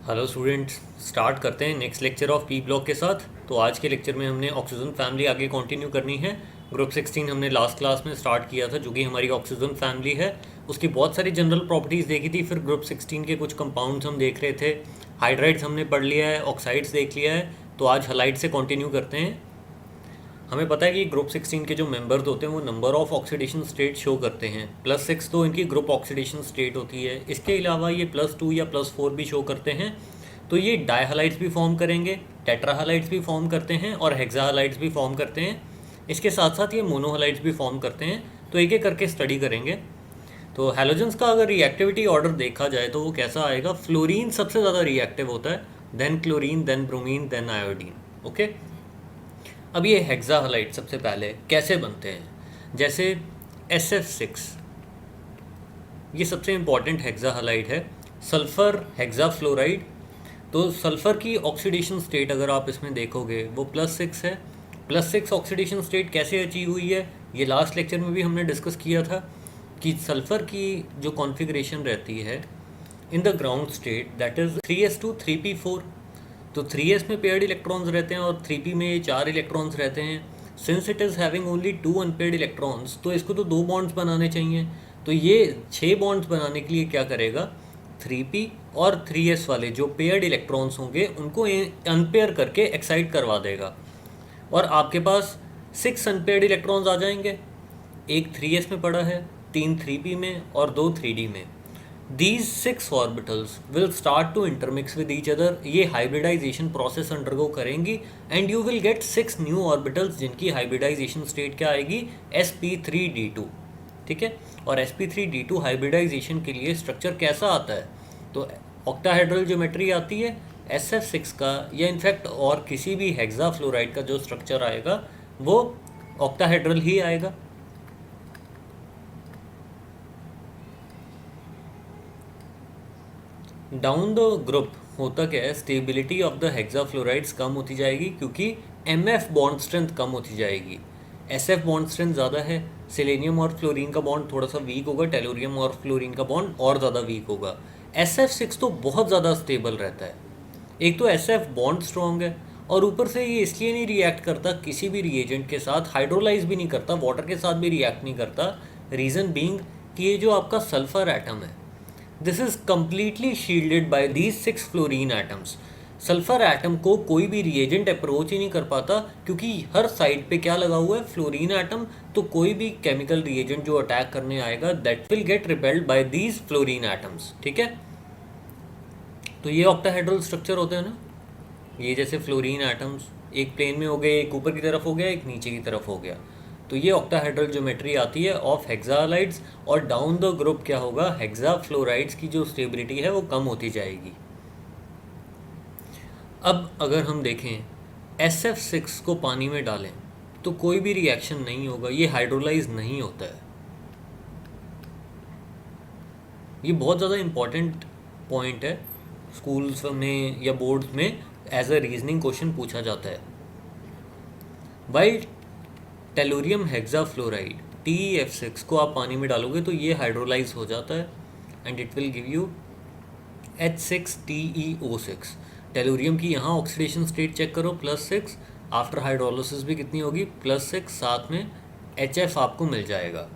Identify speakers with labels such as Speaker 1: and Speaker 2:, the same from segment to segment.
Speaker 1: Hello students, start करते हैं next lecture of P block के साथ। तो आज के लेक्चर में हमने ऑक्सीजन फैमिली आगे कंटिन्यू करनी है। ग्रुप 16 हमने लास्ट क्लास में स्टार्ट किया था, जो कि हमारी ऑक्सीजन फैमिली है। उसकी बहुत सारी जनरल प्रॉपर्टीज़ देखी थी। फिर ग्रुप 16 के कुछ कंपाउंड्स हम देख रहे थे। हाइड्राइड्स हमने पढ़ लिया है, ऑक्साइड्स देख लिया है। तो आज हलाइड से कंटिन्यू करते हैं। हमें पता है कि ग्रुप 16 के जो मेंबर्स होते हैं वो number of oxidation state show करते हैं। +6 तो इनकी ग्रुप ऑक्सीडेशन स्टेट होती है। इसके अलावा ये +2 या +4 भी शो करते हैं। तो ये डायहालाइड्स भी फॉर्म करेंगे, टेट्राहालाइड्स भी फॉर्म करते हैं और हेक्साहालाइड्स भी फॉर्म करते हैं। इसके साथ साथ ये मोनोहालाइड्स भी फॉर्म करते हैं। तो एक एक करके स्टडी करेंगे। तो हैलोजेंस का अगर रिएक्टिविटी ऑर्डर देखा जाए तो वो कैसा आएगा? फ्लोरीन सबसे ज़्यादा रिएक्टिव होता है, then chlorine, then bromine, then iodine. Okay. अब ये हेक्साहालाइड सबसे पहले कैसे बनते हैं? जैसे SF6, ये सबसे इम्पॉर्टेंट हेक्साहालाइड है। Sulphur hexafluoride. तो सल्फ़र की ऑक्सीडेशन स्टेट अगर आप इसमें देखोगे वो +6 है। +6 ऑक्सीडेशन स्टेट कैसे अचीव हुई है? ये लास्ट लेक्चर में भी हमने डिस्कस किया था कि सल्फ़र की जो कॉन्फ़िगरेशन रहती है in the ground state, that is 3s2 3p4। तो 3s में पेयर्ड इलेक्ट्रॉन्स रहते हैं और 3p में 4 इलेक्ट्रॉन्स रहते हैं। Since it is having only 2 unpaired electrons, तो इसको तो 2 बॉन्ड्स बनाने चाहिए। तो ये 6 बॉन्ड्स बनाने के लिए क्या करेगा? 3p और 3s वाले जो पेयर्ड इलेक्ट्रॉन्स होंगे उनको अनपेयर करके एक्साइट करवा देगा और आपके पास 6 अनपेयर्ड इलेक्ट्रॉन्स आ जाएंगे। एक 3s में पड़ा है, 3 3p में और 2 3d में। These 6 orbitals will start to intermix with each other। ये हाइब्रिडाइजेशन प्रोसेस अंडरगो करेंगी and you will gate 6 new orbitals जिनकी हाइब्रिडाइजेशन स्टेट क्या आएगी? sp3d2। ठीक है। और sp3d2 हाइब्रिडाइजेशन के लिए स्ट्रक्चर कैसा आता है? तो ऑक्टाहेड्रल ज्योमेट्री आती है। SF6 का या इनफैक्ट और किसी भी हेक्साफ्लोराइड का जो स्ट्रक्चर आएगा वो ऑक्टाहेड्रल ही आएगा। डाउन द ग्रुप होता क्या है? स्टेबिलिटी ऑफ द हेक्साफ्लोराइड्स कम होती जाएगी क्योंकि MF बॉन्ड स्ट्रेंथ कम होती जाएगी। SF बॉन्ड स्ट्रेंथ ज़्यादा है। सेलेनियम और फ्लोरीन का बॉन्ड थोड़ा सा वीक होगा, टेलोरियम और फ्लोरीन का बॉन्ड और ज़्यादा वीक होगा। SF6 तो बहुत ज़्यादा स्टेबल रहता है। एक तो SF बॉन्ड स्ट्रॉन्ग है और ऊपर से ये इसलिए नहीं रिएक्ट करता किसी भी रिएजेंट के साथ, हाइड्रोलाइज भी नहीं करता, वाटर के साथ भी रिएक्ट नहीं करता। रीज़न बीइंग कि ये जो आपका सल्फर एटम है, this is completely shielded by these 6 fluorine atoms. Sulphur atom को कोई भी रिएजेंट अप्रोच ही नहीं कर पाता क्योंकि हर साइड पे क्या लगा हुआ है? Fluorine atom. तो कोई भी केमिकल रिएजेंट जो अटैक करने आएगा that will get repelled by these fluorine atoms. ठीक है। तो ये ऑक्टाहेड्रल स्ट्रक्चर होते हैं ना, ये जैसे फ्लोरीन एटम्स एक प्लेन में हो गए, एक ऊपर की तरफ हो गया, एक नीचे की तरफ हो गया। तो ये ऑक्टाहेड्रल ज्योमेट्री आती है ऑफ हेक्साहालाइड्स। और डाउन द ग्रुप क्या होगा? हेक्साफ्लोराइड्स की जो स्टेबिलिटी है वो कम होती जाएगी। अब अगर हम देखें SF6 को पानी में डालें तो कोई भी रिएक्शन नहीं होगा, ये हाइड्रोलाइज नहीं होता है। ये बहुत ज़्यादा इम्पॉर्टेंट पॉइंट है, स्कूल्स में या बोर्ड्स में एज अ रीजनिंग क्वेश्चन पूछा जाता है। वाइल टेलोरियम हेक्साफ्लोराइड TeF6 को आप पानी में डालोगे तो ये हाइड्रोलाइज हो जाता है and it will give you H6TeO6। Tellurium की यहाँ ऑक्सीडेशन स्टेट चेक करो, +6। आफ्टर हाइड्रोलिसिस भी कितनी होगी? +6। साथ में HF आपको मिल जाएगा।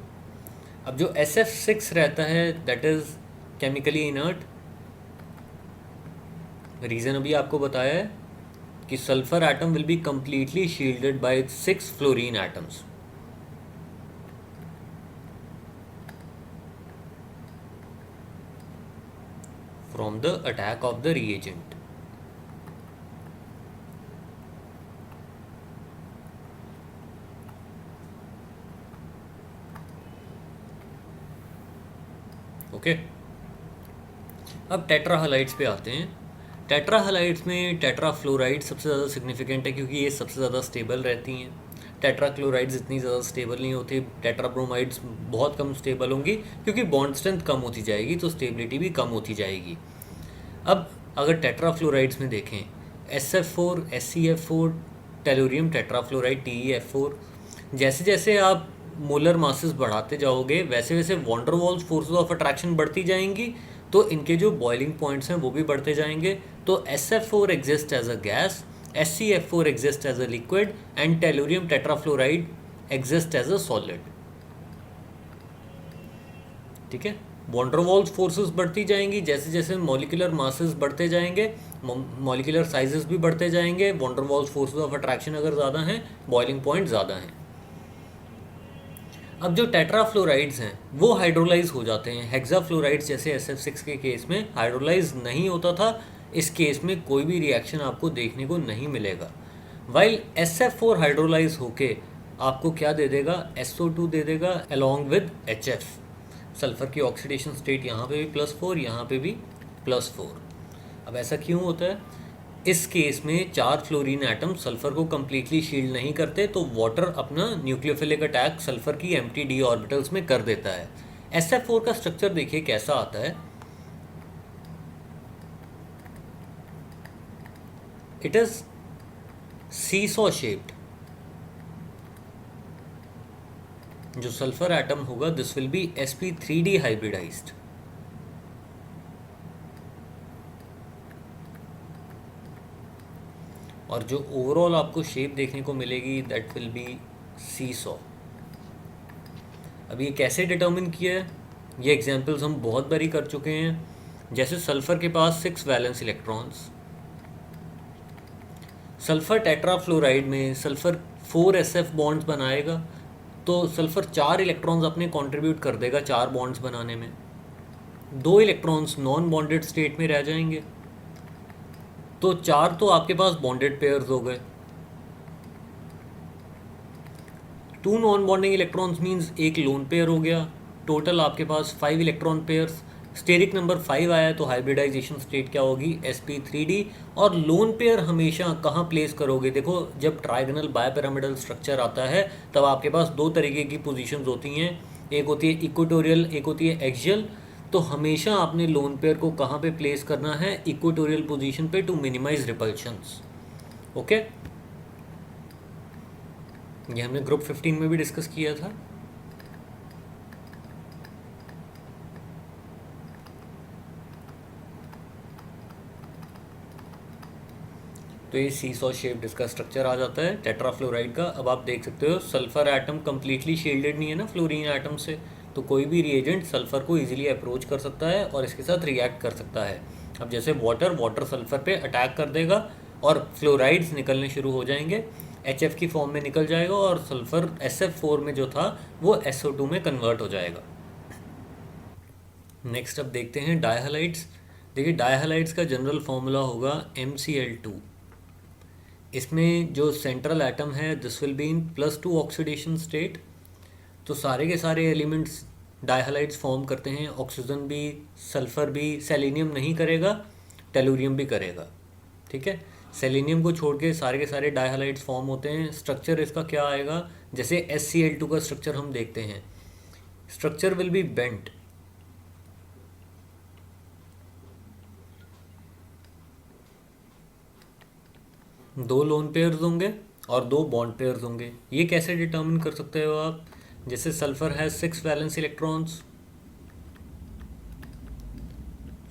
Speaker 1: अब जो SF6 रहता है that is chemically inert. Reason अभी आपको बताया है कि sulphur atom will be completely shielded by 6 fluorine atoms. from the attack of the reagent। Okay. अब टेट्राहालाइड्स पे आते हैं। टेट्राहालाइड्स में टेट्राफ्लोराइड सबसे ज़्यादा सिग्निफिकेंट है क्योंकि ये सबसे ज़्यादा स्टेबल रहती हैं। टेट्राक्लोराइड्स इतनी ज़्यादा स्टेबल नहीं होती। टेट्राब्रोमाइड्स बहुत कम स्टेबल होंगी क्योंकि बॉन्ड स्ट्रेंथ कम होती जाएगी तो स्टेबिलिटी भी कम होती जाएगी। अब अगर टेट्राफ्लोराइड्स में देखें SF4 SCF4 tellurium tetrafluoride TeF4, जैसे जैसे आप मोलर मासेस बढ़ाते जाओगे वैसे वैसे van der Waals forces of attraction बढ़ती जाएंगी तो इनके जो बॉइलिंग पॉइंट्स हैं वो भी बढ़ते जाएंगे। तो SF4 exist as a gas, SCF4 exist as a liquid and tellurium tetrafluoride exist as a solid. ठीक है, वॉन्डरवॉल्स फोर्सेस बढ़ती जाएंगी जैसे जैसे मॉलिक्यूलर मासेस बढ़ते जाएंगे, मॉलिक्यूलर साइजेस भी बढ़ते जाएंगे। वॉन्डरवॉल्स फोर्सेस ऑफ अट्रैक्शन अगर ज़्यादा हैं, बॉइलिंग पॉइंट ज़्यादा हैं। अब जो टेट्राफ्लोराइड्स हैं वो हाइड्रोलाइज हो जाते हैं। हेक्साफ्लोराइड्स जैसे SF6 के केस में हाइड्रोलाइज नहीं होता था, इस केस में कोई भी रिएक्शन आपको देखने को नहीं मिलेगा। वाइल SF4 हाइड्रोलाइज होके आपको क्या दे देगा, SO2 दे देगा अलॉन्ग विद HF। सल्फर की ऑक्सीडेशन स्टेट यहाँ पे भी +4, यहाँ पे भी +4। अब ऐसा क्यों होता है? इस केस में 4 फ्लोरीन एटम सल्फर को कंप्लीटली शील्ड नहीं करते, तो वाटर अपना न्यूक्लियोफिलिक अटैक सल्फर की एम्प्टी डी ऑर्बिटल्स में कर देता है। SF4 का स्ट्रक्चर देखिए कैसा आता है। It is seesaw shaped. जो सल्फर एटम होगा this will be sp3d hybridised. और जो ओवरऑल आपको शेप देखने को मिलेगी दैट विल बी सीसॉ। अब ये कैसे डिटर्मिन किया है, ये एग्जांपल्स हम बहुत बारी कर चुके हैं। जैसे सल्फर के पास 6 वैलेंस इलेक्ट्रॉन्स, सल्फर टेट्राफ्लोराइड में सल्फर 4 SF बॉन्ड्स बनाएगा, तो सल्फर 4 इलेक्ट्रॉन्स अपने कंट्रीब्यूट कर देगा 4 बॉन्ड्स बनाने में। 2 इलेक्ट्रॉन्स नॉन बॉन्डेड स्टेट में रह जाएंगे, तो 4 तो आपके पास बॉन्डेड पेयर्स हो गए। 2 नॉन बॉन्डिंग इलेक्ट्रॉन्स मींस एक लोन पेयर हो गया। टोटल आपके पास 5 इलेक्ट्रॉन पेयर्स। स्टेरिक नंबर 5 आया तो हाइब्रिडाइजेशन स्टेट क्या होगी, sp3d। और लोन पेयर हमेशा कहाँ प्लेस करोगे, देखो जब ट्राइगोनल बायपिरामिडल स्ट्रक्चर आता है तब आपके पास 2 तरीके की पोजीशंस होती हैं, एक होती है इक्वेटोरियल, एक होती है एक्सियल। तो हमेशा आपने लोन पेयर को कहाँ पे प्लेस करना है, इक्वेटोरियल पोजीशन पे, टू मिनिमाइज रिपल्शंस। ओके, ये हमने ग्रुप 15 में भी डिस्कस किया था। तो ये सीसॉ शेप्ड इसका स्ट्रक्चर आ जाता है टेट्राफ्लोराइड का। अब आप देख सकते हो सल्फर एटम कंप्लीटली शील्डेड नहीं है ना फ्लोरीन एटम से, तो कोई भी रिएजेंट सल्फर को इजीली अप्रोच कर सकता है और इसके साथ रिएक्ट कर सकता है। अब जैसे वाटर सल्फर पे अटैक कर देगा और फ्लोराइड्स निकलने शुरू हो जाएंगे, HF की फॉर्म में निकल जाएगा और सल्फर SF4 में जो था वो SO2 में कन्वर्ट हो जाएगा। नेक्स्ट अब देखते हैं डायहालाइड्स। देखिए डायहालाइड्स का जनरल फॉर्मूला होगा MCl2। इसमें जो सेंट्रल एटम है this will be in +2 oxidation state. तो सारे के सारे एलिमेंट्स डायहालाइड्स फॉर्म करते हैं, ऑक्सीजन भी, सल्फर भी, सेलेनियम नहीं करेगा, टेलुरियम भी करेगा। ठीक है, सेलेनियम को छोड़ के सारे डायहालाइड्स फॉर्म होते हैं। स्ट्रक्चर इसका क्या आएगा, जैसे SCl2 का स्ट्रक्चर हम देखते हैं, स्ट्रक्चर विल बी बेंट। दो लोन पेयर्स होंगे और 2 बॉन्ड पेयर्स होंगे। ये कैसे डिटर्मिन कर सकते हो आप, जैसे सल्फर है 6 वैलेंस इलेक्ट्रॉन्स,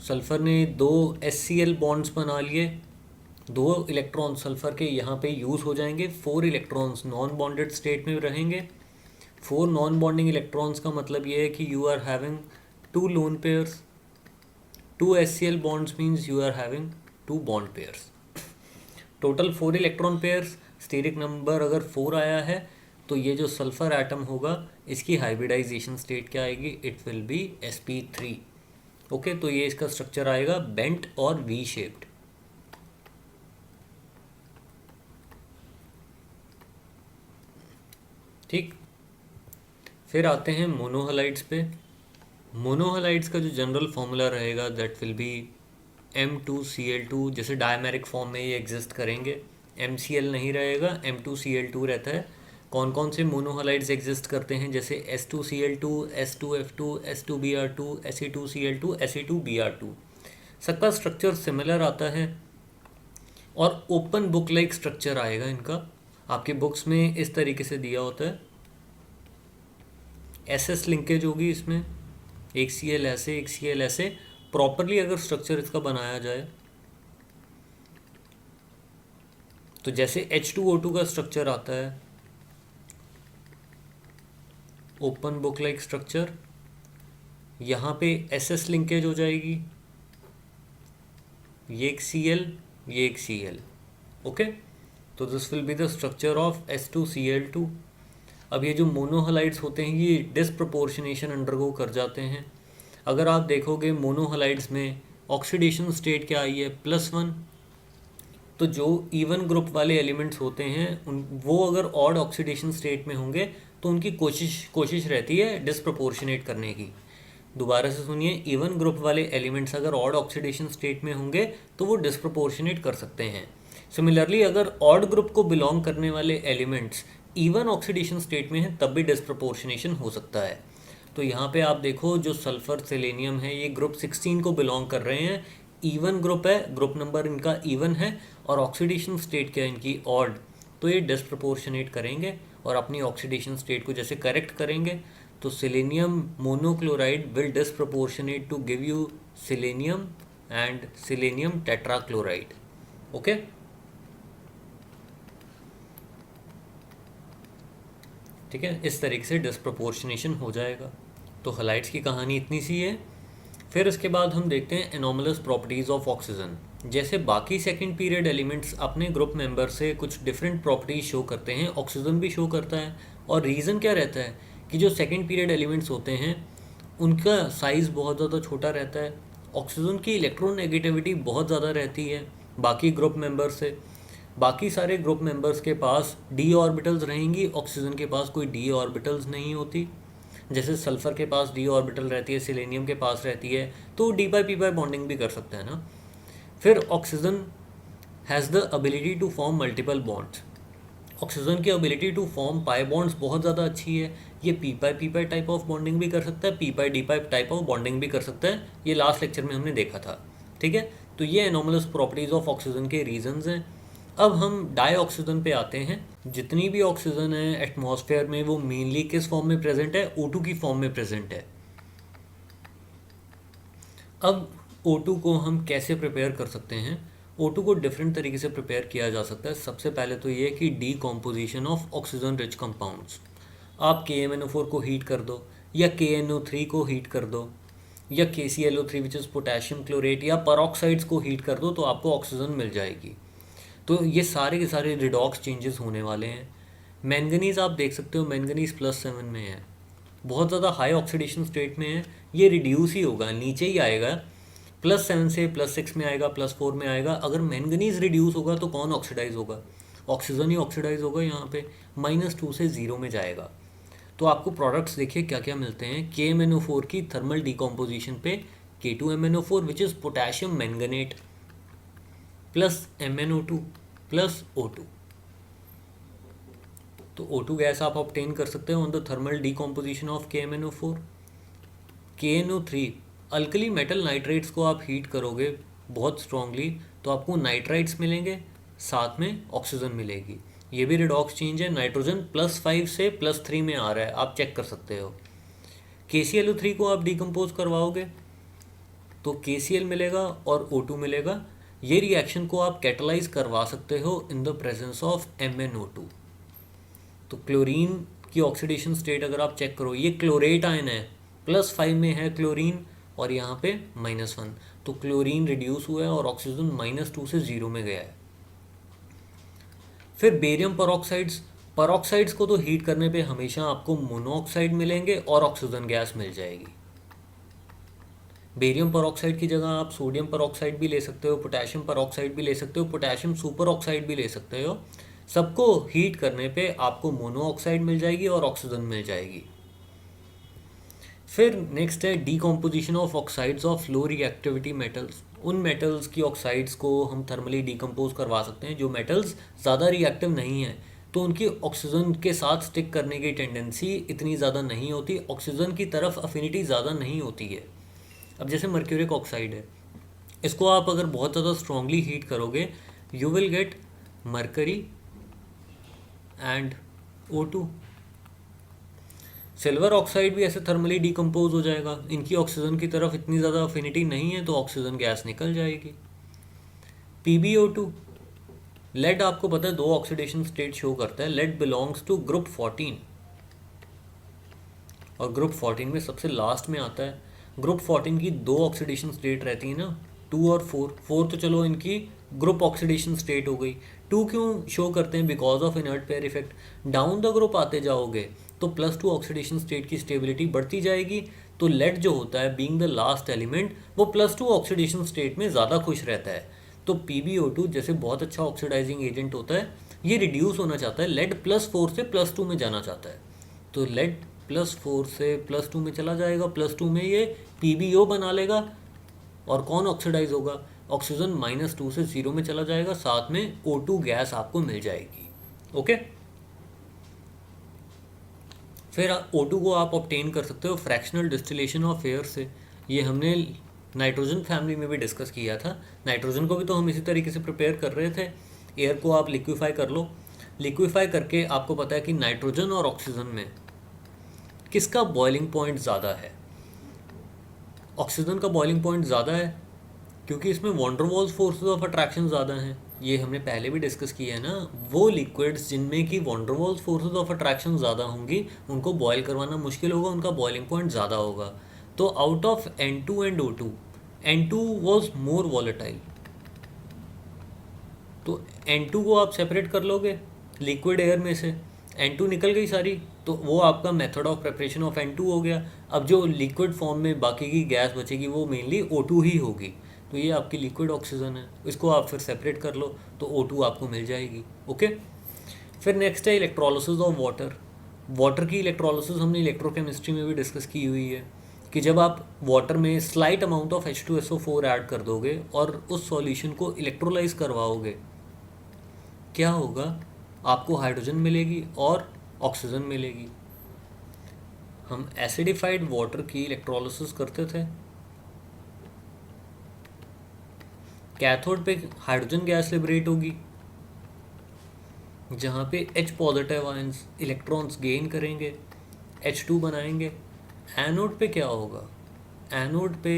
Speaker 1: सल्फर ने 2 HCl बॉन्ड्स बना लिए, 2 इलेक्ट्रॉन सल्फर के यहाँ पे यूज़ हो जाएंगे, 4 इलेक्ट्रॉन्स नॉन बॉन्डेड स्टेट में रहेंगे। 4 नॉन बॉन्डिंग इलेक्ट्रॉन्स का मतलब ये है कि you are having 2 lone pairs, 2 HCl bonds means you are having 2 bond pairs. Total 4 electron pairs, steric number अगर 4 आया है तो ये जो सल्फर एटम होगा इसकी हाइब्रिडाइजेशन स्टेट क्या आएगी, it will be sp3। Okay, तो ये इसका स्ट्रक्चर आएगा बेंट और वी शेप्ड। ठीक, फिर आते हैं मोनोहलाइड्स पे। मोनोहलाइड्स का जो जनरल फॉर्मूला रहेगा दैट विल बी M2Cl2। जैसे डायमेरिक फॉर्म में ये एग्जिस्ट करेंगे, MCl नहीं रहेगा, M2Cl2 रहता है। कौन कौन से मोनोहलाइड्स एग्जिस्ट करते हैं, जैसे S2Cl2, S2F2, S2Br2, Se2Cl2, Se2Br2। सबका स्ट्रक्चर सिमिलर आता है और ओपन बुक लाइक स्ट्रक्चर आएगा इनका। आपके बुक्स में इस तरीके से दिया होता है, SS लिंकेज होगी इसमें, एक Cl ऐसे, एक Cl ऐसे, प्रॉपरली अगर स्ट्रक्चर इसका बनाया जाए तो जैसे H2O2 का स्ट्रक्चर आता है, ओपन बुक लाइक स्ट्रक्चर, यहाँ पे SS लिंकेज हो जाएगी, ये एक Cl, ये एक Cl, ओके। तो this will be the structure of S2Cl2। अब ये जो मोनोहलाइड्स होते हैं ये डिसप्रपोर्शनेशन अंडरगो कर जाते हैं। अगर आप देखोगे मोनोहलाइड्स में ऑक्सीडेशन स्टेट क्या आई है, +1। तो जो इवन ग्रुप वाले एलिमेंट्स होते हैं वो अगर ऑड ऑक्सीडेशन स्टेट में होंगे तो उनकी कोशिश रहती है डिसप्रपोर्शनेट करने की। दोबारा से सुनिए, इवन ग्रुप वाले एलिमेंट्स अगर ऑड ऑक्सीडेशन स्टेट में होंगे तो वो डिसप्रपोर्शनेट कर सकते हैं। सिमिलरली अगर ऑड ग्रुप को बिलोंग करने वाले एलिमेंट्स इवन ऑक्सीडेशन स्टेट में हैं तब भी डिसप्रपोर्शनेशन हो सकता है। तो यहाँ पे आप देखो जो सल्फर सेलेनियम है ये ग्रुप 16 को बिलोंग कर रहे हैं, इवन ग्रुप है, ग्रुप नंबर इनका इवन है और ऑक्सीडेशन स्टेट क्या है इनकी ऑड, तो ये डिसप्रपोर्शनेट करेंगे और अपनी ऑक्सीडेशन स्टेट को जैसे करेक्ट करेंगे तो selenium monochloride will disproportionate to give you selenium and selenium tetrachloride, okay. ठीक है, इस तरीके से डिसप्रपोर्शनेशन हो जाएगा। तो हलाइड्स की कहानी इतनी सी है। फिर इसके बाद हम देखते हैं एनोमलस प्रॉपर्टीज़ ऑफ ऑक्सीजन। जैसे बाकी सेकंड पीरियड एलिमेंट्स अपने ग्रुप मेंबर से कुछ डिफरेंट प्रॉपर्टीज शो करते हैं, ऑक्सीजन भी शो करता है। और रीज़न क्या रहता है कि जो सेकंड पीरियड एलिमेंट्स होते हैं उनका साइज़ बहुत ज़्यादा छोटा रहता है, ऑक्सीजन की इलेक्ट्रोनेगेटिविटी बहुत ज़्यादा रहती है बाकी ग्रुप मेंबर से। बाकी सारे ग्रुप मेंबर्स के पास डी ऑर्बिटल्स रहेंगी, ऑक्सीजन के पास कोई डी ऑर्बिटल्स नहीं होती। जैसे सल्फ़र के पास डी ऑर्बिटल रहती है, सेलेनियम के पास रहती है, तो D pi P pi bonding भी कर सकते हैं ना। फिर oxygen has the ability to form multiple bonds. Oxygen की ability to form pi bonds बहुत ज़्यादा अच्छी है। ये P pi type of bonding भी कर सकता है, P pi D pi type of bonding भी कर सकता है। ये लास्ट लेक्चर में हमने देखा था, ठीक है। तो ये एनोमलस प्रॉपर्टीज़ ऑफ ऑक्सीजन के रीजंस हैं। अब हम डाई ऑक्सीजन पे आते हैं। जितनी भी ऑक्सीजन है एटमॉस्फेयर में वो मेनली किस फॉर्म में प्रेजेंट है, O2 की फॉर्म में प्रेजेंट है। अब O2 को हम कैसे प्रिपेयर कर सकते हैं? O2 को डिफरेंट तरीके से प्रिपेयर किया जा सकता है। सबसे पहले तो ये कि decomposition of oxygen rich compounds. आप KMnO4 को हीट कर दो या KNO3 को हीट कर दो या KClO3 which is potassium chlorate या परऑक्साइड्स को हीट कर दो तो आपको ऑक्सीजन मिल जाएगी। तो ये सारे के सारे रिडॉक्स चेंजेस होने वाले हैं। मैंगनीज़ आप देख सकते हो, मैंगनीज़ +7 में है, बहुत ज़्यादा हाई ऑक्सीडेशन स्टेट में है, ये रिड्यूस ही होगा, नीचे ही आएगा, +7 से +6 में आएगा, +4 में आएगा। अगर मैंगनीज़ रिड्यूस होगा तो कौन ऑक्सीडाइज होगा? ऑक्सीजन ही ऑक्सीडाइज होगा, यहाँ पे -2 से 0 में जाएगा। तो आपको प्रोडक्ट्स देखिए क्या क्या मिलते हैं। KMnO4 की थर्मल डिकम्पोजिशन पे K2MnO4 which is potassium manganate plus MnO2 plus O2। तो O2 गैस आप ऑब्टेन कर सकते हो on the thermal decomposition of KMnO4। KNO3 alkali metal nitrates को आप हीट करोगे बहुत स्ट्रांगली तो आपको नाइट्राइट्स मिलेंगे, साथ में ऑक्सीजन मिलेगी। ये भी रिडॉक्स चेंज है, नाइट्रोजन +5 से +3 में आ रहा है, आप चेक कर सकते हो। KClO3 को आप डिकम्पोज करवाओगे तो KCl मिलेगा और O2 मिलेगा। ये रिएक्शन को आप कैटलाइज करवा सकते हो in the presence of MnO2। तो क्लोरीन की ऑक्सीडेशन स्टेट अगर आप चेक करो, ये क्लोरेट आयन है, +5 में है क्लोरीन और यहाँ पे -1, तो क्लोरीन रिड्यूस हुआ है और ऑक्सीजन -2 से 0 में गया है। फिर बेरियम परऑक्साइड्स को तो हीट करने पे हमेशा आपको मोनोऑक्साइड मिलेंगे और ऑक्सीजन गैस मिल जाएगी। बेरियम परऑक्साइड की जगह आप सोडियम परऑक्साइड भी ले सकते हो, पोटेशियम परऑक्साइड भी ले सकते हो, पोटेशियम सुपर ऑक्साइड भी ले सकते हो। सबको हीट करने पे आपको मोनोऑक्साइड मिल जाएगी और ऑक्सीजन मिल जाएगी। फिर नेक्स्ट है decomposition of oxides of low reactivity metals. उन मेटल्स की ऑक्साइड्स को हम थर्मली डीकम्पोज करवा सकते हैं जो मेटल्स ज़्यादा रिएक्टिव नहीं हैं, तो उनकी ऑक्सीजन के साथ स्टिक करने की टेंडेंसी इतनी ज़्यादा नहीं होती, ऑक्सीजन की तरफ अफिनिटी ज़्यादा नहीं होती है। अब जैसे मर्क्यूरिक ऑक्साइड है, इसको आप अगर बहुत ज़्यादा स्ट्रांगली हीट करोगे you will gate mercury and O2। Silver oxide भी ऐसे थर्मली डिकम्पोज हो जाएगा, इनकी ऑक्सीजन की तरफ इतनी ज़्यादा अफिनिटी नहीं है तो ऑक्सीजन गैस निकल जाएगी। PbO2, लेड आपको पता है 2 ऑक्सीडेशन स्टेट शो करता है। लेड बिलोंग्स टू ग्रुप 14 और ग्रुप 14 में सबसे लास्ट में आता है। ग्रुप 14 की 2 ऑक्सीडेशन स्टेट रहती है ना, 2 और 4। 4 तो चलो इनकी ग्रुप ऑक्सीडेशन स्टेट हो गई। 2 क्यों शो करते हैं? Because of inert pair effect. Down the group आते जाओगे तो +2 ऑक्सीडेशन स्टेट की स्टेबिलिटी बढ़ती जाएगी। तो लेड जो होता है बीइंग द लास्ट एलिमेंट, वो +2 ऑक्सीडेशन स्टेट में ज़्यादा खुश रहता है। तो PbO2 जैसे बहुत अच्छा ऑक्सीडाइजिंग एजेंट होता है, ये रिड्यूस होना चाहता है, लेड +4 से +2 में जाना चाहता है। तो लेड +4 से +2 में चला जाएगा, +2 में ये PbO बना लेगा। और कौन ऑक्सीडाइज होगा? ऑक्सीजन -2 से 0 में चला जाएगा, साथ में O2 गैस आपको मिल जाएगी। ओके, फिर O2 को आप ऑब्टेन कर सकते हो फ्रैक्शनल डिस्टिलेशन ऑफ एयर से। ये हमने नाइट्रोजन फैमिली में भी डिस्कस किया था। नाइट्रोजन को भी तो हम इसी तरीके से प्रिपेयर कर रहे थे। एयर को आप लिक्विफाई कर लो, लिक्विफाई करके आपको पता है कि नाइट्रोजन और ऑक्सीजन में किसका बॉइलिंग पॉइंट ज़्यादा है? ऑक्सीजन का बॉइलिंग पॉइंट ज़्यादा है, क्योंकि इसमें वॉन्डरवॉल्स फोर्सेस ऑफ अट्रैक्शन ज़्यादा हैं। ये हमने पहले भी डिस्कस किया है ना। वो लिक्विड्स जिनमें कि वॉन्डरवॉल्स फोर्सेस ऑफ अट्रैक्शन ज़्यादा होंगी, उनको बॉयल करवाना मुश्किल होगा, उनका बॉइलिंग पॉइंट ज़्यादा होगा। तो out of N2 and O2, N2 was more volatile. तो N2 को आप सेपरेट कर लोगे लिक्विड एयर में से, N2 निकल गई सारी, तो वो आपका method of preparation of N2 हो गया। अब जो लिक्विड फॉर्म में बाकी की गैस बचेगी वो मेनली O2 ही होगी। तो ये आपकी लिक्विड ऑक्सीजन है, इसको आप फिर सेपरेट कर लो तो O2 आपको मिल जाएगी। ओके, फिर नेक्स्ट है इलेक्ट्रोलिसिस ऑफ वाटर। वाटर की इलेक्ट्रोलिसिस हमने इलेक्ट्रोकेमिस्ट्री में भी डिस्कस की हुई है कि जब आप वाटर में slight amount of H2SO4 add कर दोगे और उस सॉल्यूशन को इलेक्ट्रोलाइज करवाओगे, क्या होगा? आपको हाइड्रोजन मिलेगी और ऑक्सीजन मिलेगी। हम एसिडिफाइड वाटर की इलेक्ट्रोलिसिस करते थे। कैथोड पे हाइड्रोजन गैस लिबरेट होगी, जहाँ पे H positive ions electrons gain करेंगे, H2 बनाएंगे। एनोड पे क्या होगा? एनोड पे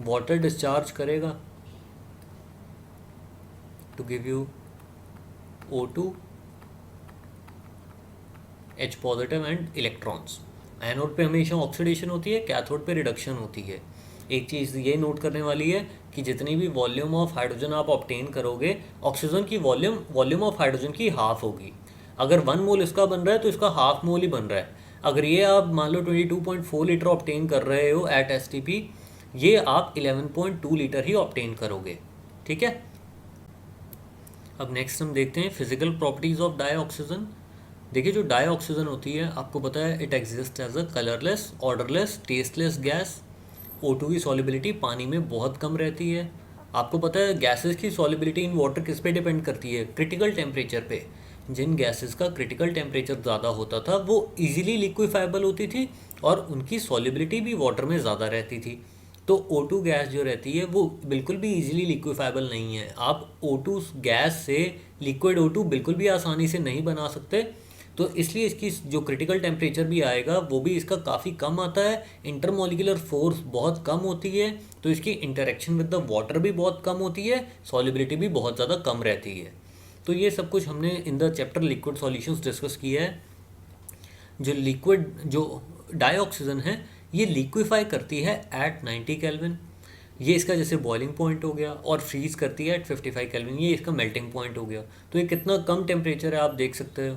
Speaker 1: वाटर डिस्चार्ज करेगा to give you O2, H positive and electrons. Anode पे हमेशा ऑक्सीडेशन होती है, कैथोड पे रिडक्शन होती है। एक चीज़ ये नोट करने वाली है कि जितनी भी वॉल्यूम ऑफ हाइड्रोजन आप ऑब्टेन करोगे, ऑक्सीजन की वॉल्यूम ऑफ हाइड्रोजन की हाफ होगी। अगर 1 मोल इसका बन रहा है तो इसका हाफ मोल ही बन रहा है। अगर ये आप मान लो 22.4 लीटर ऑब्टेन कर रहे हो एट STP, ये आप 11.2 लीटर ही ऑब्टेन करोगे। ठीक है, अब नेक्स्ट हम देखते हैं फिजिकल प्रॉपर्टीज़ ऑफ डाईऑक्सीजन। देखिए, जो डाईऑक्सीजन होती है आपको पता है it exist as a colourless, odourless, tasteless gas. O2 की सॉल्युबिलिटी पानी में बहुत कम रहती है। आपको पता है गैसेस की सॉल्युबिलिटी इन वाटर किस पे डिपेंड करती है? क्रिटिकल टेम्परेचर पे। जिन गैसेस का क्रिटिकल टेम्परेचर ज़्यादा होता था वो इजीली लिक्विफाइबल होती थी और उनकी सॉल्युबिलिटी भी वाटर में ज़्यादा रहती थी। तो O2 गैस जो रहती है वो बिल्कुल भी इजीली लिक्विफाइबल नहीं है। आप O2 गैस से लिक्विड O2 बिल्कुल भी आसानी से नहीं बना सकते। तो इसलिए इसकी जो क्रिटिकल टेम्परेचर भी आएगा वो भी इसका काफ़ी कम आता है। इंटरमोलिकुलर फोर्स बहुत कम होती है, तो इसकी इंटरेक्शन विद द वाटर भी बहुत कम होती है, सॉल्युबिलिटी भी बहुत ज़्यादा कम रहती है। तो ये सब कुछ हमने in the chapter liquid solutions discuss किया है। जो लिक्विड जो डाईऑक्सीजन है ये लिक्विफाई करती है एट 90 केल्विन। ये इसका जैसे बॉइलिंग पॉइंट हो गया, और फ्रीज करती है एट 55 केल्विन, ये इसका मेल्टिंग पॉइंट हो गया। तो ये कितना कम टेम्परेचर है आप देख सकते हो।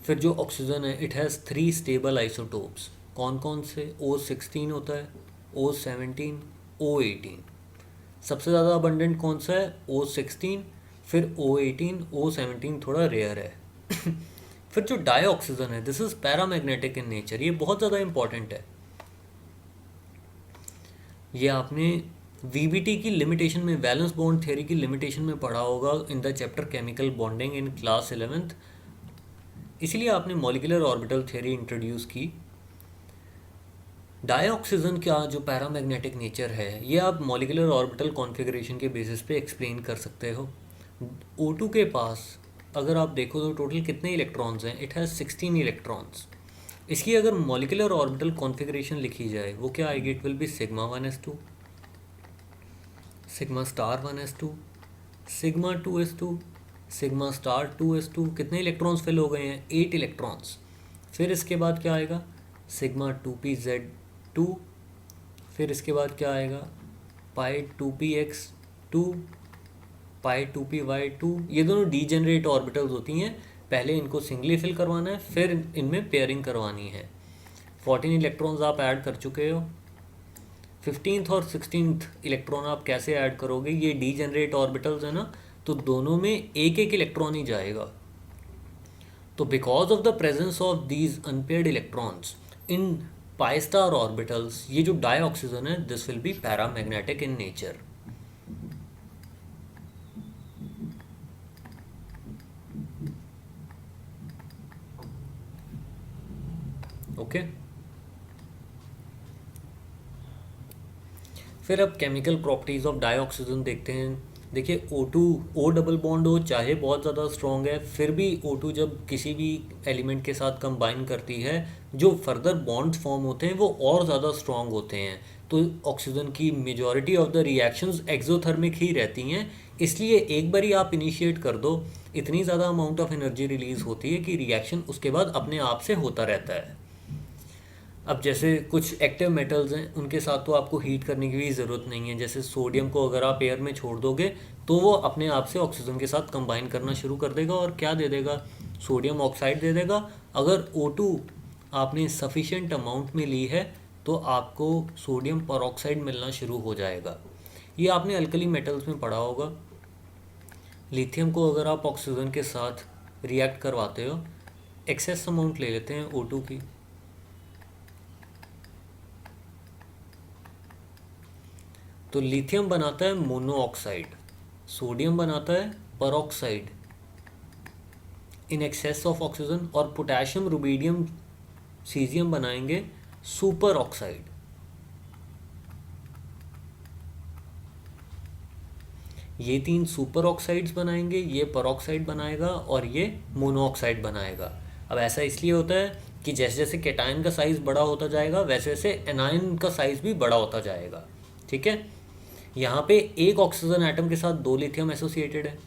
Speaker 1: फिर जो ऑक्सीजन है इट हैज़ 3 स्टेबल आइसोटोप्स। कौन कौन से? O16 होता है, O17, O18। सबसे ज़्यादा अबंडेंट कौन सा है? O16, फिर O18, O17 थोड़ा रेयर है। फिर जो डाईऑक्सीजन है this is paramagnetic in nature, ये बहुत ज़्यादा इंपॉर्टेंट है। ये आपने VBT की लिमिटेशन में, वैलेंस बॉन्ड थ्योरी की लिमिटेशन में पढ़ा होगा in the chapter chemical bonding in class 11th। इसलिए आपने मॉलिक्यूलर ऑर्बिटल थ्योरी इंट्रोड्यूस की। डाईऑक्सीजन का जो पैरामैग्नेटिक नेचर है ये आप मॉलिक्यूलर ऑर्बिटल कॉन्फ़िगरेशन के बेसिस पे एक्सप्लेन कर सकते हो। O2 के पास अगर आप देखो तो टोटल कितने इलेक्ट्रॉन्स हैं? It has 16 electrons. इसकी अगर मॉलिक्यूलर ऑर्बिटल कॉन्फ़िगरेशन लिखी जाए वो क्या आएगी? It will be sigma 1s2, sigma star 1s2, sigma 2s2, sigma star 2s2। कितने इलेक्ट्रॉन्स फिल हो गए हैं? 8 इलेक्ट्रॉन्स। फिर इसके बाद क्या आएगा? Sigma 2pz2। फिर इसके बाद क्या आएगा? पाई 2px2, पाई 2py2। ये दोनों डीजेनरेट ऑर्बिटल्स होती हैं। पहले इनको सिंगली फिल करवाना है, फिर इनमें पेयरिंग करवानी है। 14 इलेक्ट्रॉन्स आप ऐड कर चुके हो। 15th और 16th इलेक्ट्रॉन आप कैसे ऐड करोगे? ये डीजेनरेट ऑर्बिटल्स है ना, तो दोनों में एक एक इलेक्ट्रॉन ही जाएगा। तो because of the presence of these unpaired electrons in pi star orbitals, ये जो डाई ऑक्सीजन है this will be paramagnetic in nature. Okay. फिर अब chemical properties of dioxygen देखते हैं। देखिए O2 O डबल बॉन्ड हो चाहे बहुत ज़्यादा स्ट्रॉन्ग है, फिर भी O2 जब किसी भी एलिमेंट के साथ कंबाइन करती है, जो फर्दर बॉन्ड्स फॉर्म होते हैं वो और ज़्यादा स्ट्रॉन्ग होते हैं। तो ऑक्सीजन की majority of the reactions exothermic ही रहती हैं। इसलिए एक बार ही आप इनिशिएट कर दो, इतनी ज़्यादा अमाउंट ऑफ एनर्जी रिलीज़ होती है कि रिएक्शन उसके बाद अपने आप से होता रहता है। अब जैसे कुछ एक्टिव मेटल्स हैं, उनके साथ तो आपको हीट करने की भी ज़रूरत नहीं है। जैसे सोडियम को अगर आप एयर में छोड़ दोगे तो वो अपने आप से ऑक्सीजन के साथ कंबाइन करना शुरू कर देगा और क्या दे देगा? सोडियम ऑक्साइड दे देगा। अगर O2 आपने सफिशेंट अमाउंट में ली है तो आपको सोडियम परऑक्साइड मिलना शुरू हो जाएगा। ये आपने अल्कली मेटल्स में पढ़ा होगा। लिथियम को अगर आप ऑक्सीजन के साथ रिएक्ट करवाते हो, एक्सेस अमाउंट ले लेते हैं O2 की, तो लिथियम बनाता है मोनोऑक्साइड, सोडियम बनाता है peroxide in excess of oxygen, और पोटेशियम रुबीडियम सीजियम बनाएंगे सुपर ऑक्साइड। ये 3 सुपर ऑक्साइड्स बनाएंगे, ये परऑक्साइड बनाएगा और ये मोनोऑक्साइड बनाएगा। अब ऐसा इसलिए होता है कि जैसे जैसे कैटायन का साइज़ बड़ा होता जाएगा वैसे वैसे एनायन का साइज़ भी बड़ा होता जाएगा। ठीक है। यहाँ पे एक ऑक्सीजन एटम के साथ 2 लिथियम एसोसिएटेड है,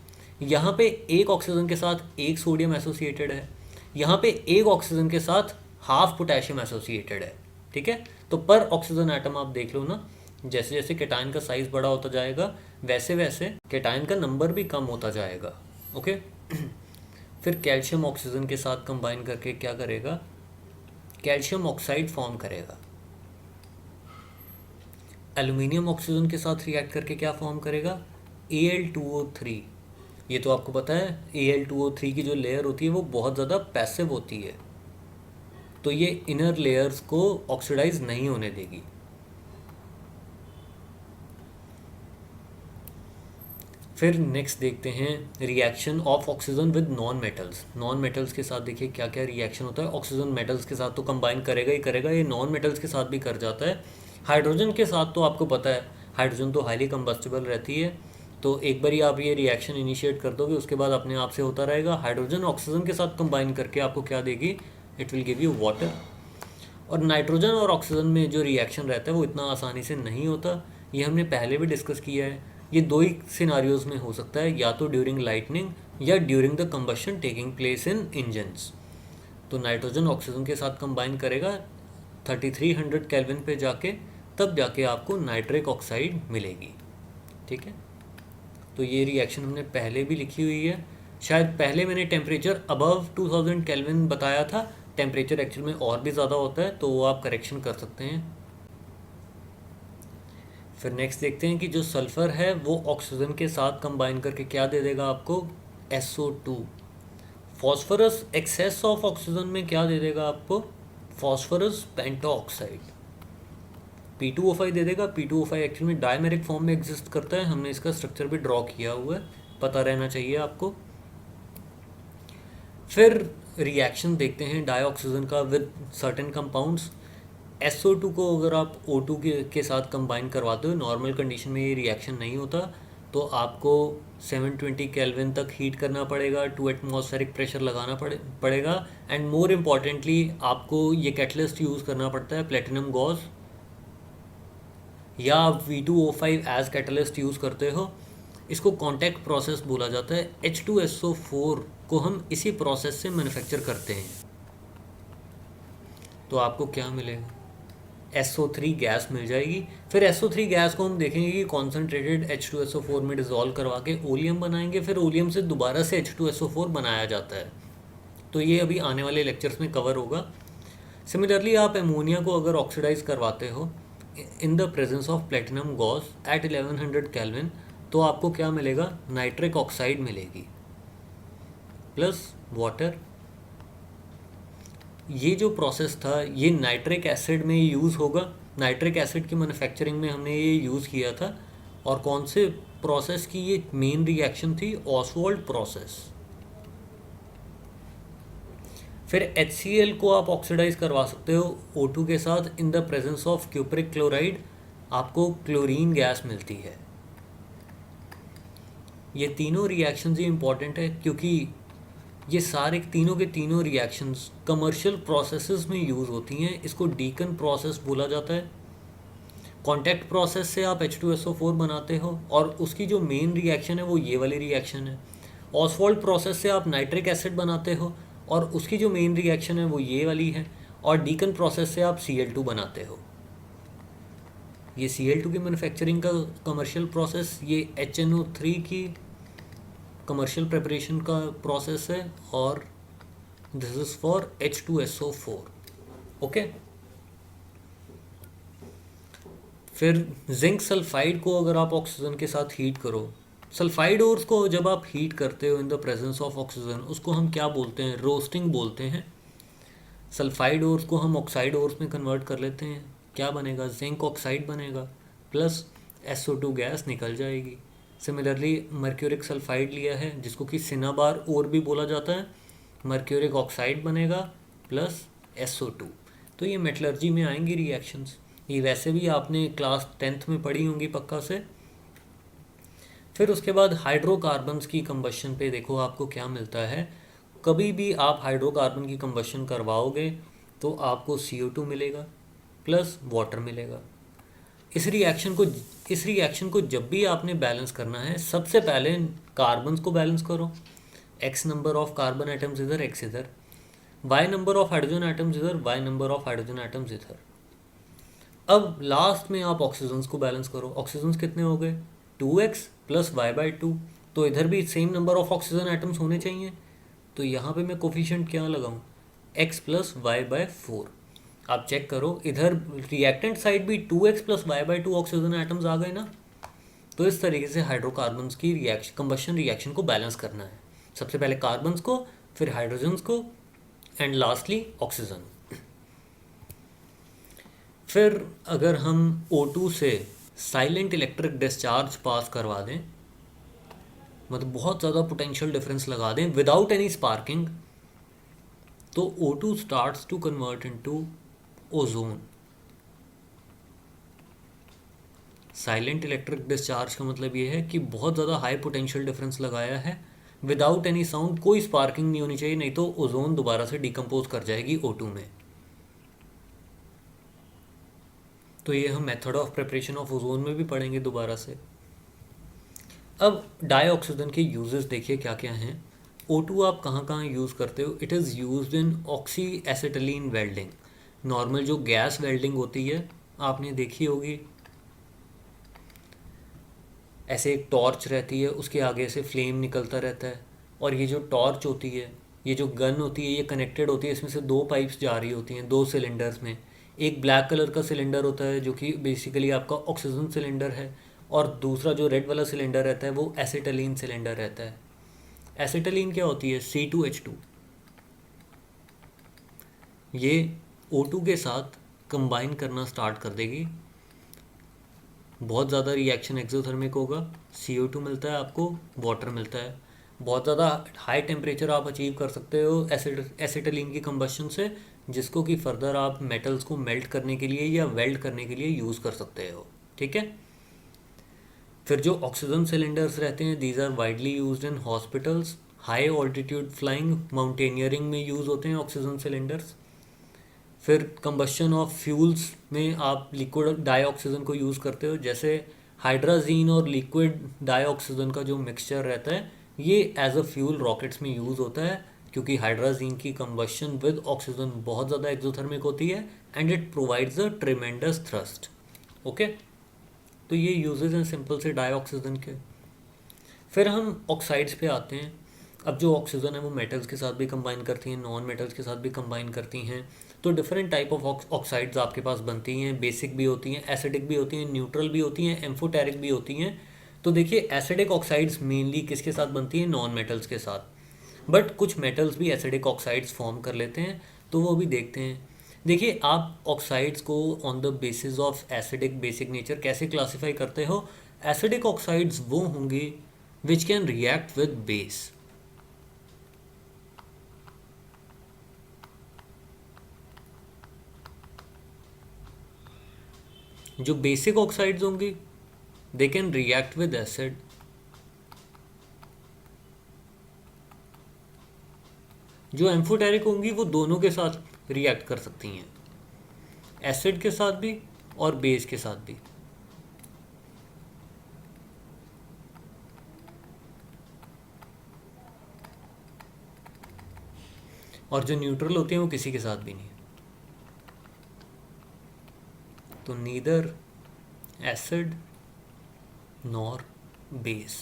Speaker 1: यहाँ पे एक ऑक्सीजन के साथ 1 सोडियम एसोसिएटेड है, यहाँ पे एक ऑक्सीजन के साथ हाफ पोटेशियम एसोसिएटेड है। ठीक है। तो पर ऑक्सीजन एटम आप देख लो ना, जैसे जैसे कैटायन का साइज़ बड़ा होता जाएगा वैसे वैसे कैटायन का नंबर भी कम होता जाएगा। ओके। फिर कैल्शियम ऑक्सीजन के साथ कंबाइन करके क्या करेगा? कैल्शियम ऑक्साइड फॉर्म करेगा। एल्यूमिनियम ऑक्सीजन के साथ रिएक्ट करके क्या फॉर्म करेगा? Al2O3। ये तो आपको पता है Al2O3 की जो लेयर होती है वो बहुत ज़्यादा पैसिव होती है, तो ये इनर लेयर्स को ऑक्सीडाइज नहीं होने देगी। फिर नेक्स्ट देखते हैं reaction of oxygen with non metals. Non metals के साथ देखिए क्या क्या रिएक्शन होता है। ऑक्सीजन मेटल्स के साथ तो कंबाइन करेगा ही करेगा, ये नॉन मेटल्स के साथ भी कर जाता है। हाइड्रोजन के साथ तो आपको पता है हाइड्रोजन तो हाईली कंबस्टिबल रहती है, तो एक बार ही आप ये रिएक्शन इनिशिएट कर दोगे उसके बाद अपने आप से होता रहेगा। हाइड्रोजन ऑक्सीजन के साथ कंबाइन करके आपको क्या देगी? It will give you water. और नाइट्रोजन और ऑक्सीजन में जो रिएक्शन रहता है वो इतना आसानी से नहीं होता, ये हमने पहले भी डिस्कस किया है। ये 2 ही सिनारियोज़ में हो सकता है, या तो ड्यूरिंग लाइटनिंग या during the combustion taking place in engines. तो नाइट्रोजन ऑक्सीजन के साथ कंबाइन करेगा 3300 केल्विन पे जाके, तब जाके आपको नाइट्रिक ऑक्साइड मिलेगी। ठीक है। तो ये रिएक्शन हमने पहले भी लिखी हुई है, शायद पहले मैंने टेम्परेचर अबव 2000 केल्विन बताया था, टेम्परेचर एक्चुअल में और भी ज़्यादा होता है, तो वो आप करेक्शन कर सकते हैं। फिर नेक्स्ट देखते हैं कि जो सल्फ़र है वो ऑक्सीजन के साथ कंबाइन करके क्या दे देगा आपको? SO2। Phosphorus access of oxygen में क्या दे देगा आपको? फॉस्फोरस पेंटोऑक्साइड, P2O5 दे देगा। P2O5 एक्चुअली में डायमेरिक फॉर्म में एग्जिस्ट करता है, हमने इसका स्ट्रक्चर भी ड्रॉ किया हुआ है, पता रहना चाहिए आपको। फिर रिएक्शन देखते हैं डाईऑक्सीजन का विद सर्टेन कंपाउंड्स। SO2 को अगर आप O2 के साथ कंबाइन करवाते हो, नॉर्मल कंडीशन में ये रिएक्शन नहीं होता, तो आपको 720 केल्विन तक हीट करना पड़ेगा, 2 एटमॉस्फेरिक प्रेशर लगाना पड़ेगा। एंड मोर इम्पॉर्टेंटली आपको ये कैटलिस्ट यूज़ करना पड़ता है प्लेटिनम गॉज, या आप V2O5 एज कैटलिस्ट यूज़ करते हो। इसको कॉन्टैक्ट प्रोसेस बोला जाता है। H2SO4 को हम इसी प्रोसेस से मैन्युफैक्चर करते हैं। तो आपको क्या मिलेगा, SO3 गैस मिल जाएगी। फिर SO3 गैस को हम देखेंगे कि कॉन्सेंट्रेटेड H2SO4 में डिज़ोल्व करवा के ओलियम बनाएंगे, फिर ओलियम से दोबारा से H2SO4 बनाया जाता है। तो ये अभी आने वाले लेक्चर्स में कवर होगा। सिमिलरली आप एमोनिया को अगर ऑक्सीडाइज करवाते हो in the presence of platinum gauze at 1100 kelvin, तो आपको क्या मिलेगा, नाइट्रिक ऑक्साइड मिलेगी प्लस वाटर। ये जो प्रोसेस था ये नाइट्रिक एसिड में यूज़ होगा। नाइट्रिक एसिड की मैन्युफैक्चरिंग में हमने ये यूज़ किया था। और कौन से प्रोसेस की ये मेन रिएक्शन थी, ऑसवाल्ड प्रोसेस। फिर HCl को आप ऑक्सीडाइज करवा सकते हो O2 के साथ इन the presence of cupric chloride, आपको क्लोरीन गैस मिलती है। ये तीनों रिएक्शंस ही इंपॉर्टेंट है क्योंकि ये सारे तीनों के तीनों रिएक्शंस कमर्शियल प्रोसेसेस में यूज़ होती हैं। इसको डीकन प्रोसेस बोला जाता है। कॉन्टैक्ट प्रोसेस से आप H2SO4 बनाते हो और उसकी जो मेन रिएक्शन है वो ये वाली रिएक्शन है। ऑसवाल्ड प्रोसेस से आप नाइट्रिक एसिड बनाते हो और उसकी जो मेन रिएक्शन है वो ये वाली है। और डीकन प्रोसेस से आप Cl2 बनाते हो। ये Cl2 की मैन्युफैक्चरिंग का कमर्शियल प्रोसेस, ये HNO3 की कमर्शियल प्रिपरेशन का प्रोसेस है, और this is for H2SO4। Okay. फिर जिंक सल्फाइड को अगर आप ऑक्सीजन के साथ हीट करो, सल्फाइड ओर्स को जब आप हीट करते हो in the presence of oxygen, उसको हम क्या बोलते हैं, रोस्टिंग बोलते हैं। सल्फाइड ओर्स को हम ऑक्साइड ओर्स में कन्वर्ट कर लेते हैं। क्या बनेगा, जिंक ऑक्साइड बनेगा प्लस SO2 गैस निकल जाएगी। सिमिलरली मर्क्यूरिक सल्फाइड लिया है जिसको कि सिनाबार ओर भी बोला जाता है, मर्क्यूरिक ऑक्साइड बनेगा प्लस SO2। तो ये मेटलर्जी में आएंगी रिएक्शंस। ये वैसे भी आपने क्लास 10th में पढ़ी होंगी पक्का से। फिर उसके बाद हाइड्रोकार्बन्स की कंबशन पे देखो आपको क्या मिलता है। कभी भी आप हाइड्रोकार्बन की कंबशन करवाओगे तो आपको CO2 मिलेगा प्लस वाटर मिलेगा। इस रिएक्शन को जब भी आपने बैलेंस करना है, सबसे पहले कार्बन्स को बैलेंस करो। X number of carbon atoms इधर, X इधर, Y number of hydrogen atoms इधर, Y number of hydrogen atoms इधर। अब लास्ट में आप ऑक्सीजन्स को बैलेंस करो। ऑक्सीजन्स कितने हो गए, 2x प्लस y/2। तो इधर भी same number of oxygen atoms होने चाहिए। तो यहाँ पे मैं कोफिशिएंट क्या लगाऊं, x प्लस y/4। आप चेक करो, इधर रिएक्टेंट साइड भी 2x plus y/2 oxygen atoms आ गए ना। तो इस तरीके से हाइड्रोकार्बन्स की कंबशन रिएक्शन को बैलेंस करना है। सबसे पहले कार्बन्स को, फिर हाइड्रोजन्स को, एंड लास्टली ऑक्सीजन। फिर अगर हम O2 से साइलेंट इलेक्ट्रिक डिस्चार्ज पास करवा दें, मतलब बहुत ज़्यादा पोटेंशियल डिफरेंस लगा दें विदाउट एनी स्पार्किंग, तो O2 starts to convert into ozone. Silent electric discharge का मतलब ये है कि बहुत ज़्यादा हाई पोटेंशियल डिफरेंस लगाया है विदाउट एनी साउंड, कोई स्पार्किंग नहीं होनी चाहिए, नहीं तो ओजोन दोबारा से डिकम्पोज कर जाएगी O2 में। तो ये हम method of preparation of ozone में भी पढ़ेंगे दोबारा से। अब डाईऑक्सीजन के यूजेस देखिए क्या क्या हैं। O2 आप कहाँ कहाँ यूज़ करते हो, it is used in oxy acetylene welding. Normal जो गैस वेल्डिंग होती है आपने देखी होगी, ऐसे एक टॉर्च रहती है, उसके आगे से फ्लेम निकलता रहता है, और ये जो टॉर्च होती है, ये जो गन होती है, ये कनेक्टेड होती है, इसमें से 2 पाइप्स जा रही होती हैं 2 सिलेंडर्स में। एक ब्लैक कलर का सिलेंडर होता है जो कि बेसिकली आपका ऑक्सीजन सिलेंडर है, और दूसरा जो रेड वाला सिलेंडर रहता है वो एसिटिलीन सिलेंडर रहता है। एसिटिलीन क्या होती है, C2H2। ये O2 के साथ कंबाइन करना स्टार्ट कर देगी, बहुत ज़्यादा रिएक्शन एक्सोथर्मिक होगा, CO2 मिलता है आपको, वाटर मिलता है। बहुत ज़्यादा हाई टेम्परेचर आप अचीव कर सकते हो एसिटिलीन की कंबशन से, जिसको कि फर्दर आप मेटल्स को मेल्ट करने के लिए या वेल्ड करने के लिए यूज़ कर सकते हो। ठीक है। फिर जो ऑक्सीजन सिलेंडर्स रहते हैं, these are widely used in hospitals, high altitude flying, mountaineering में यूज़ होते हैं ऑक्सीजन सिलेंडर्स। फिर कंबशन ऑफ फ्यूल्स में आप लिक्विड डाईऑक्सीजन को यूज़ करते हो, जैसे हाइड्राजीन और लिक्विड डाईऑक्सीजन का जो मिक्सचर रहता है ये एज अ फ्यूल रॉकेट्स में यूज़ होता है, क्योंकि हाइड्राजीन की कंबशन विद ऑक्सीजन बहुत ज़्यादा एक्सोथर्मिक होती है and it provides a tremendous thrust. Okay, तो ये यूजेस हैं सिंपल से डाईऑक्सीजन के। फिर हम ऑक्साइड्स पे आते हैं। अब जो ऑक्सीजन है वो मेटल्स के साथ भी कंबाइन करती हैं, नॉन मेटल्स के साथ भी कंबाइन करती हैं। तो डिफरेंट टाइप ऑफ ऑक्साइड्स आपके पास बनती हैं, बेसिक भी होती हैं, एसिडिक भी होती हैं, न्यूट्रल भी होती हैं, एम्फोटेरिक भी होती हैं। तो देखिए एसिडिक ऑक्साइड्स मेनली किसके साथ बनती हैं? नॉन मेटल्स के साथ। बट कुछ मेटल्स भी एसिडिक ऑक्साइड्स फॉर्म कर लेते हैं, तो वो भी देखते हैं। देखिए आप ऑक्साइड्स को on the basis of acidic basic nature कैसे क्लासीफाई करते हो? एसिडिक ऑक्साइड्स वो होंगे विच कैन रिएक्ट विद बेस। जो बेसिक ऑक्साइड्स होंगी they can react with acid. जो एम्फोटेरिक होंगी वो दोनों के साथ रिएक्ट कर सकती हैं, एसिड के साथ भी और बेस के साथ भी। और जो न्यूट्रल होती हैं वो किसी के साथ भी नहीं। तो neither acid nor base.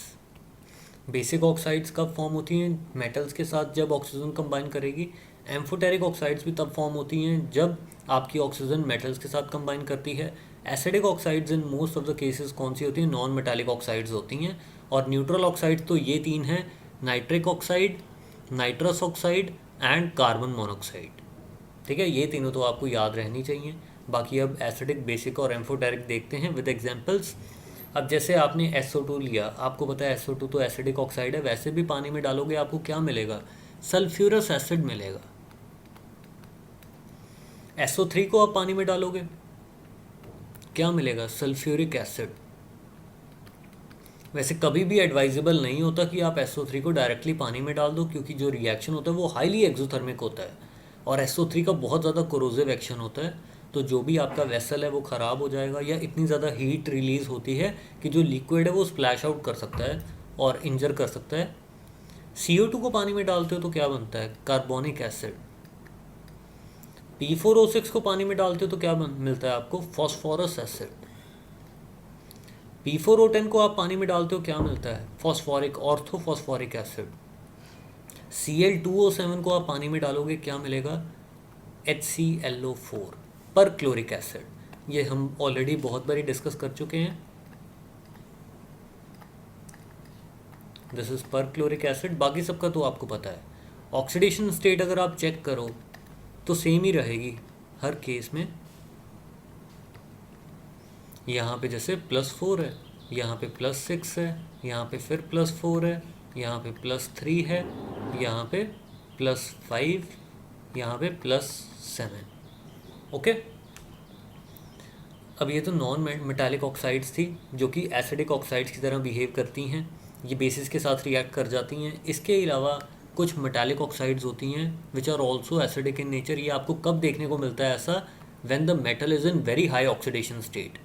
Speaker 1: Basic oxides कब फॉर्म होती हैं? मेटल्स के साथ जब ऑक्सीजन कंबाइन करेगी। एम्फोटेरिक ऑक्साइड्स भी तब फॉर्म होती हैं जब आपकी ऑक्सीजन मेटल्स के साथ कंबाइन करती है। Acidic oxides in most of the cases कौन सी होती हैं? नॉन मेटालिक ऑक्साइड्स होती हैं। और न्यूट्रल ऑक्साइड्स तो ये तीन हैं, nitric oxide, nitrous oxide and carbon monoxide. ठीक है, ये तीनों तो आपको याद रहनी चाहिए। बाकी अब एसिडिक, बेसिक और एम्फोटेरिक देखते हैं विद एग्जांपल्स। अब जैसे आपने SO2 लिया, आपको पता है SO2 तो एसिडिक ऑक्साइड है, वैसे भी पानी में डालोगे आपको क्या मिलेगा? सल्फ्यूरस एसिड मिलेगा। SO3 को आप पानी में डालोगे क्या मिलेगा? Sulphuric acid. वैसे कभी भी एडवाइजेबल नहीं होता कि आप SO3 को डायरेक्टली पानी में डाल दो, क्योंकि जो रिएक्शन होता है वो हाईली एक्सोथर्मिक होता है और SO3 का बहुत ज़्यादा कोरोसिव एक्शन होता है। तो जो भी आपका वेसल है वो ख़राब हो जाएगा, या इतनी ज़्यादा हीट रिलीज़ होती है कि जो लिक्विड है वो स्प्लैश आउट कर सकता है और इंजर कर सकता है। CO2 को पानी में डालते हो तो क्या बनता है? Carbonic acid. P4O6 को पानी में डालते हो तो क्या मिलता है आपको? Phosphorous acid. P4O10 को आप पानी में डालते हो क्या मिलता है? Phosphoric, orthophosphoric acid. Cl2O7 को आप पानी में डालोगे क्या मिलेगा? HClO4, पर क्लोरिक एसिड। ये हम ऑलरेडी बहुत बारी डिस्कस कर चुके हैं। दिस इज पर क्लोरिक एसिड। बाकी सबका तो आपको पता है। ऑक्सीडेशन स्टेट अगर आप चेक करो तो सेम ही रहेगी हर केस में। यहाँ पे जैसे +4 है, यहाँ पे +6 है, यहाँ पे फिर +4 है, यहाँ पे +3 है, यहाँ पे +5, यहाँ पे +7। ओके, अब ये तो नॉन मेटालिक ऑक्साइड्स थी जो कि एसिडिक ऑक्साइड्स की तरह बिहेव करती हैं, ये बेसिस के साथ रिएक्ट कर जाती हैं। इसके अलावा कुछ मेटालिक ऑक्साइड्स होती हैं which are also acidic in nature. ये आपको कब देखने को मिलता है ऐसा? When the metal is in very high oxidation state.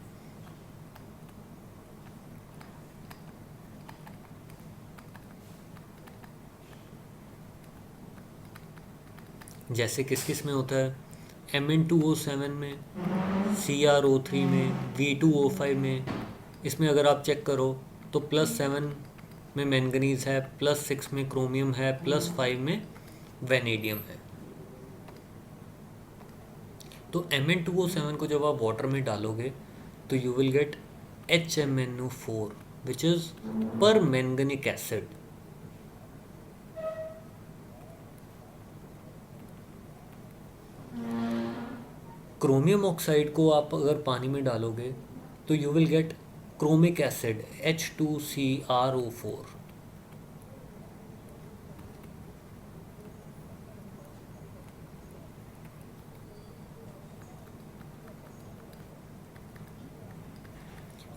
Speaker 1: जैसे किस किस में होता है? Mn2O7 में, CrO3 में, V2O5 में। इसमें अगर आप चेक करो तो +7 में मैंगनीज है, +6 में क्रोमियम है, +5 में वेनेडियम है। तो Mn2O7 को जब आप वाटर में डालोगे तो you will gate HMnO4 which is पर मैंगनिक एसिड। क्रोमियम ऑक्साइड को आप अगर पानी में डालोगे तो you will gate chromic acid H2CrO4।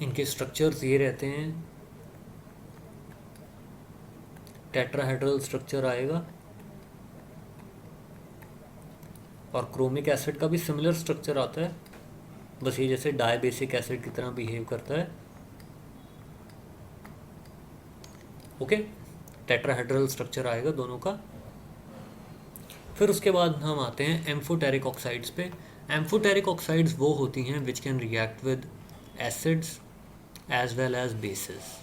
Speaker 1: इनके स्ट्रक्चर्स ये रहते हैं टेट्राहेड्रल स्ट्रक्चर आएगा, और क्रोमिक एसिड का भी सिमिलर स्ट्रक्चर आता है, बस ये जैसे डायबेसिक एसिड की तरह बिहेव करता है। ओके, टेट्राहेड्रल स्ट्रक्चर आएगा दोनों का। फिर उसके बाद हम आते हैं एम्फोटेरिक ऑक्साइड्स पे। एम्फोटेरिक ऑक्साइड्स वो होती हैं which can react with acids as well as bases.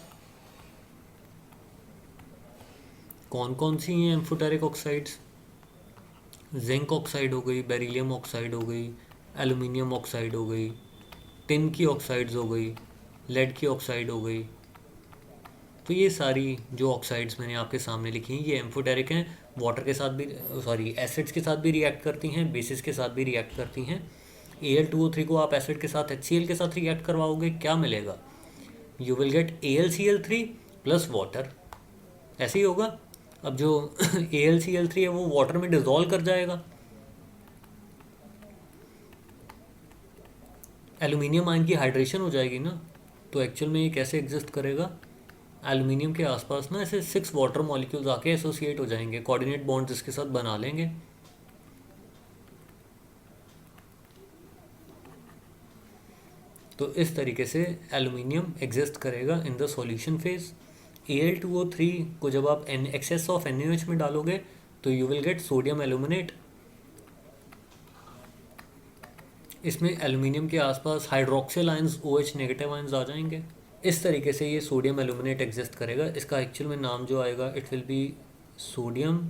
Speaker 1: कौन कौन सी हैं एम्फोटेरिक ऑक्साइड्स? जिंक ऑक्साइड हो गई, बेरिलियम ऑक्साइड हो गई, एल्यूमिनियम ऑक्साइड हो गई, टिन की ऑक्साइड्स हो गई, लेड की ऑक्साइड हो गई। तो ये सारी जो ऑक्साइड्स मैंने आपके सामने लिखी हैं ये एम्फोटेरिक हैं। वाटर के साथ भी, सॉरी, एसिड्स के साथ भी रिएक्ट करती हैं, बेसिस के साथ भी रिएक्ट करती हैं। Al2O3 को आप एसिड के साथ HCl के साथ रिएक्ट करवाओगे, क्या मिलेगा? You will gate AlCl3 plus water, ऐसे ही होगा। अब जो AlCl3 है वो वाटर में डिजोल्व कर जाएगा, एल्यूमिनियम आयन की हाइड्रेशन हो जाएगी ना। तो एक्चुअल में ये कैसे एग्जिस्ट करेगा? एल्यूमिनियम के आसपास ना ऐसे 6 वाटर मॉलिक्यूल्स आके एसोसिएट हो जाएंगे, कोऑर्डिनेट बॉन्ड्स इसके साथ बना लेंगे। तो इस तरीके से एल्यूमिनियम एग्जिस्ट करेगा in the solution phase. Al2O3 को जब आप एक्सेस ऑफ NaOH में डालोगे तो you will get sodium aluminate. इसमें एल्यूमिनियम के आसपास hydroxyl ions, OH negative ions आ जाएंगे। इस तरीके से ये सोडियम एल्यूमिनेट एग्जिस्ट करेगा। इसका एक्चुअल में नाम जो आएगा it will be sodium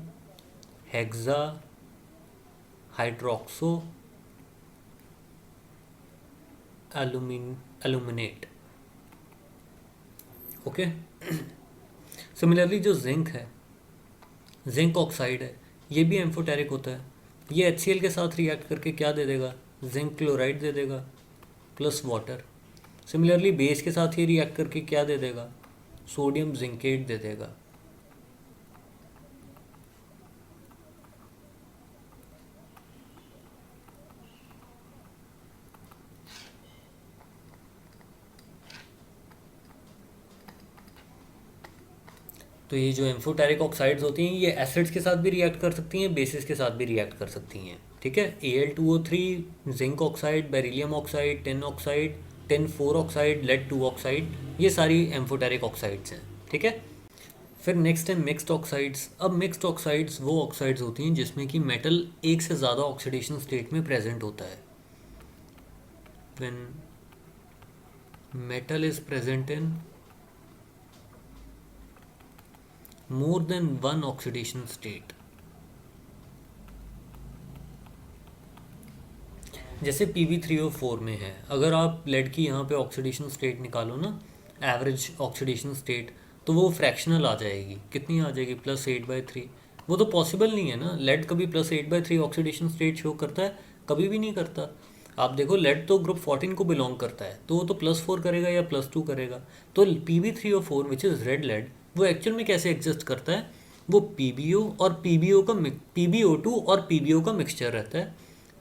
Speaker 1: hexa hydroxo aluminate. Okay. Similarly जो जिंक है, जिंक ऑक्साइड है, ये भी एम्फोटेरिक होता है। ये HCl के साथ रिएक्ट करके क्या दे देगा? जिंक क्लोराइड दे देगा प्लस वाटर। सिमिलरली बेस के साथ ये रिएक्ट करके क्या दे देगा? सोडियम जिंकेट दे देगा। तो ये जो एम्फोटेरिक ऑक्साइड्स होती हैं ये एसिड्स के साथ भी रिएक्ट कर सकती हैं, बेसिस के साथ भी रिएक्ट कर सकती हैं। ठीक है, Al2O3, zinc oxide, beryllium oxide, tin oxide, tin 4 oxide, lead 2 oxide, ये सारी एम्फोटेरिक ऑक्साइड्स हैं। ठीक है। फिर नेक्स्ट है मिक्स्ड ऑक्साइड्स। अब मिक्स्ड ऑक्साइड्स वो ऑक्साइड्स होती हैं जिसमें कि मेटल एक से ज़्यादा ऑक्सीडेशन स्टेट में प्रेजेंट होता है। When metal is present in more than one oxidation state। जैसे Pb3O4 में है, अगर आप लेड की यहाँ पे ऑक्सीडेशन स्टेट निकालो ना, एवरेज ऑक्सीडेशन स्टेट, तो वो फ्रैक्शनल आ जाएगी। कितनी आ जाएगी? +8/3। वो तो पॉसिबल नहीं है ना, लेड कभी +8/3 ऑक्सीडेशन स्टेट शो करता है? कभी भी नहीं करता। आप देखो लेड तो ग्रुप 14 को बिलोंग करता है, तो वो तो +4 करेगा या +2 करेगा। तो Pb3O4 which is red lead, वो एक्चुअल में कैसे एग्जिस्ट करता है? वो PbO और PbO2 और PbO का मिक्सचर रहता है।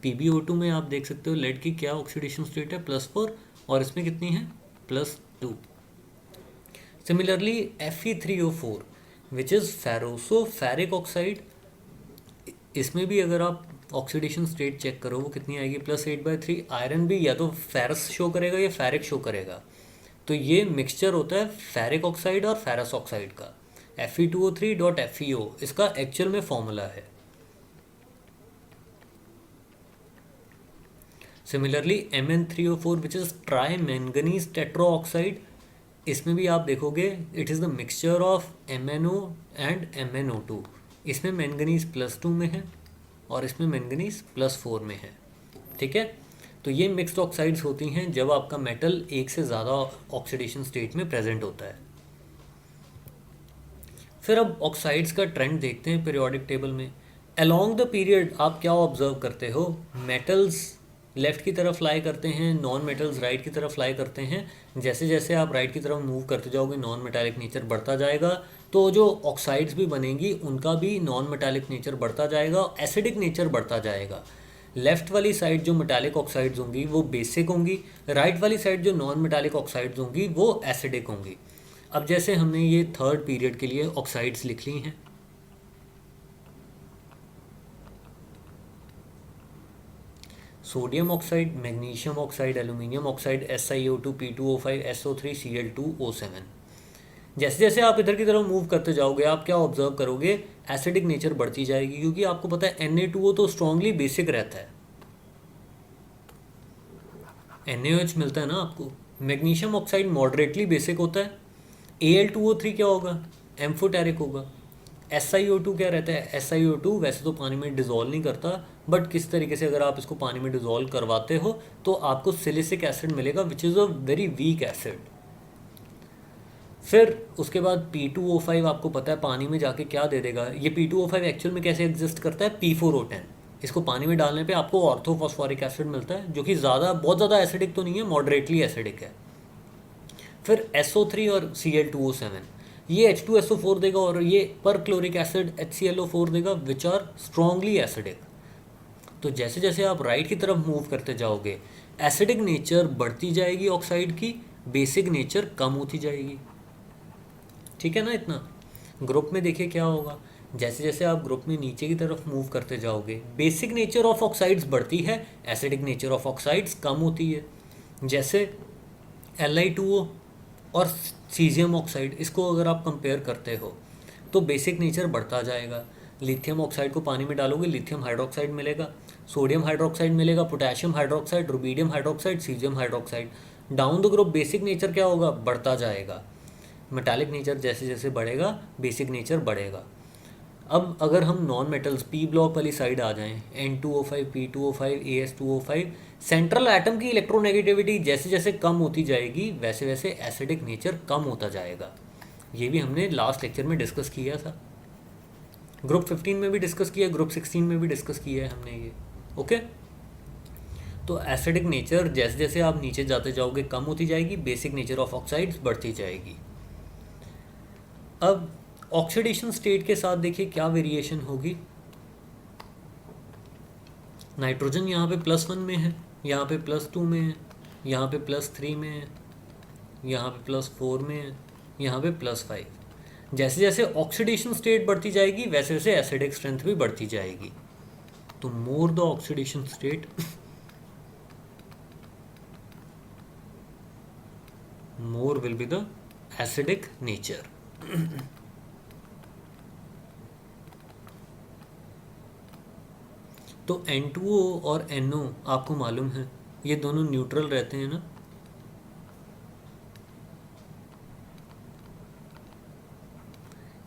Speaker 1: PbO2 में आप देख सकते हो लेड की क्या ऑक्सीडेशन स्टेट है? +4, और इसमें कितनी है? +2। Similarly Fe3O4 which is ferrosoferric oxide, इसमें भी अगर आप ऑक्सीडेशन स्टेट चेक करो वो कितनी आएगी? +8/3। आयरन भी या तो फेरस शो करेगा या फेरिक शो करेगा। तो ये मिक्सचर होता है फेरिक ऑक्साइड और फेरस ऑक्साइड का। Fe2O3.FeO इसका एक्चुअल में फॉर्मूला है। Similarly Mn3O4 which is tri manganese tetra oxide, इसमें भी आप देखोगे it is the mixture of MnO and MnO2। इसमें मैंगनीज +2 में है और इसमें मैंगनीज +4 में है। ठीक है, तो ये मिक्स्ड ऑक्साइड्स होती हैं जब आपका मेटल एक से ज़्यादा ऑक्सीडेशन स्टेट में प्रेजेंट होता है। फिर अब ऑक्साइड्स का ट्रेंड देखते हैं पीरियोडिक टेबल में। अलोंग द पीरियड आप क्या ऑब्जर्व करते हो? मेटल्स लेफ़्ट की तरफ लाई करते हैं, नॉन मेटल्स राइट की तरफ लाई करते हैं। जैसे जैसे आप राइट की तरफ मूव करते जाओगे नॉन मेटालिक नेचर बढ़ता जाएगा, तो जो ऑक्साइड्स भी बनेंगी उनका भी नॉन मेटालिक नेचर बढ़ता जाएगा, एसिडिक नेचर बढ़ता जाएगा। लेफ़्ट वाली साइड जो मेटालिक ऑक्साइड्स होंगी वो बेसिक होंगी, राइट वाली साइड जो नॉन मेटालिक ऑक्साइड्स होंगी वो एसिडिक होंगी। अब जैसे हमने ये थर्ड पीरियड के लिए ऑक्साइड्स लिख ली हैं, sodium oxide, magnesium oxide, aluminium oxide, SiO2, P2O5, SO3, Cl2O7। जैसे जैसे आप इधर की तरफ मूव करते जाओगे आप क्या ऑब्जर्व करोगे, एसिडिक नेचर बढ़ती जाएगी, क्योंकि आपको पता है Na2O तो स्ट्रांगली बेसिक रहता है, NaOH मिलता है ना आपको। मैग्नीशियम ऑक्साइड मॉडरेटली बेसिक होता है। Al2O3 क्या होगा, एम्फोटेरिक होगा। SiO2 क्या रहता है, SiO2 वैसे तो पानी में डिज़ोल्व नहीं करता, बट किस तरीके से अगर आप इसको पानी में डिज़ोल्व करवाते हो तो आपको सिलिसिक एसिड मिलेगा which is a very weak acid. फिर उसके बाद P2O5 आपको पता है पानी में जाके क्या दे देगा, ये P2O5 एक्चुअल में कैसे एग्जिस्ट करता है, P4O10। इसको पानी में डालने पे आपको ऑर्थोफॉस्फोरिक एसिड मिलता है जो कि बहुत ज़्यादा एसिडिक तो नहीं है, मॉडरेटली एसिडिक है। फिर SO3 और Cl2O7 ये H2SO4 देगा और ये पर क्लोरिक एसिड HClO4 देगा विच आर स्ट्रांगली एसिडिक। तो जैसे जैसे आप राइट की तरफ मूव करते जाओगे एसिडिक नेचर बढ़ती जाएगी ऑक्साइड की, बेसिक नेचर कम होती जाएगी। ठीक है ना इतना। ग्रुप में देखिए क्या होगा, जैसे जैसे आप ग्रुप में नीचे की तरफ मूव करते जाओगे बेसिक नेचर ऑफ ऑक्साइड्स बढ़ती है, एसिडिक नेचर ऑफ ऑक्साइड्स कम होती है। जैसे Li2O और सीजियम ऑक्साइड, इसको अगर आप कंपेयर करते हो तो बेसिक नेचर बढ़ता जाएगा। लिथियम ऑक्साइड को पानी में डालोगे लिथियम हाइड्रोक्साइड मिलेगा, सोडियम हाइड्रोक्साइड मिलेगा, potassium hydroxide, rubidium hydroxide, caesium hydroxide. Down the group basic nature क्या होगा, बढ़ता जाएगा। मेटालिक नेचर जैसे जैसे बढ़ेगा बेसिक नेचर बढ़ेगा। अब अगर हम नॉन मेटल्स पी ब्लॉक वाली साइड आ जाएं, N2O5, P2O5, AS2O5, central atom की इलेक्ट्रोनेगेटिविटी जैसे जैसे कम होती जाएगी वैसे वैसे एसिडिक नेचर कम होता जाएगा। ये भी हमने लास्ट लेक्चर में डिस्कस किया था, ग्रुप 15 में भी डिस्कस किया, ग्रुप 16 में भी डिस्कस किया है हमने ये। ओके, तो एसिडिक नेचर जैसे जैसे आप नीचे जाते जाओगे कम होती जाएगी, बेसिक नेचर ऑफ ऑक्साइड्स बढ़ती जाएगी। अब ऑक्सीडेशन स्टेट के साथ देखिए क्या वेरिएशन होगी। नाइट्रोजन यहाँ पे +1 में है, यहाँ पे +2 में है, यहाँ पे +3 में है, यहाँ पे +4 में है, यहाँ पे +5। जैसे जैसे ऑक्सीडेशन स्टेट बढ़ती जाएगी वैसे वैसे एसिडिक स्ट्रेंथ भी बढ़ती जाएगी। तो more the oxidation state more will be the acidic nature. तो N2O और NO आपको मालूम है ये दोनों न्यूट्रल रहते हैं ना।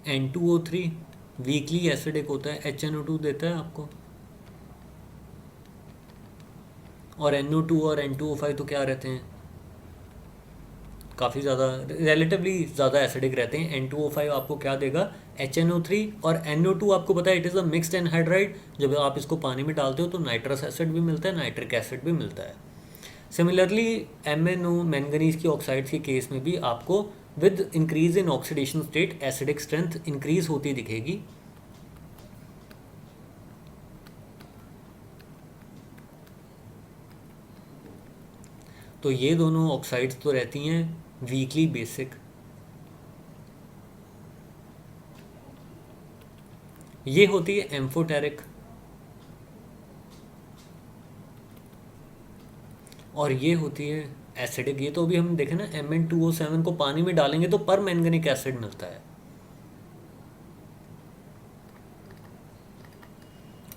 Speaker 1: N2O3 वीकली एसिडिक होता है, HNO2 देता है आपको, और NO2 और N2O5 तो क्या रहते हैं, काफ़ी ज़्यादा रिलेटिवली ज़्यादा एसिडिक रहते हैं। N2O5 आपको क्या देगा, HNO3, और NO2 आपको पता है it is a mixed anhydride. जब आप इसको पानी में डालते हो तो नाइट्रस एसिड भी मिलता है, नाइट्रिक एसिड भी मिलता है। सिमिलरली MnO मैंगनीज की ऑक्साइड्स के केस में भी आपको with increase in oxidation state acidic strength increase होती दिखेगी। तो ये दोनों ऑक्साइड्स तो रहती हैं वीकली बेसिक। ये होती है एम्फोटेरिक, और ये होती है एसिडिक। ये तो अभी हम देखें ना, Mn2O7 को पानी में डालेंगे तो पर मैंगनिक एसिड मिलता है।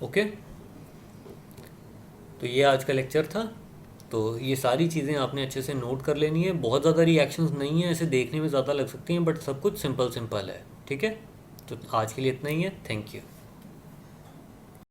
Speaker 1: ओके, तो ये आज का लेक्चर था। तो ये सारी चीज़ें आपने अच्छे से नोट कर लेनी है। बहुत ज़्यादा रिएक्शंस नहीं है, ऐसे देखने में ज़्यादा लग सकती हैं बट सब कुछ सिंपल सिंपल है। ठीक है, तो आज के लिए इतना ही है। Thank you.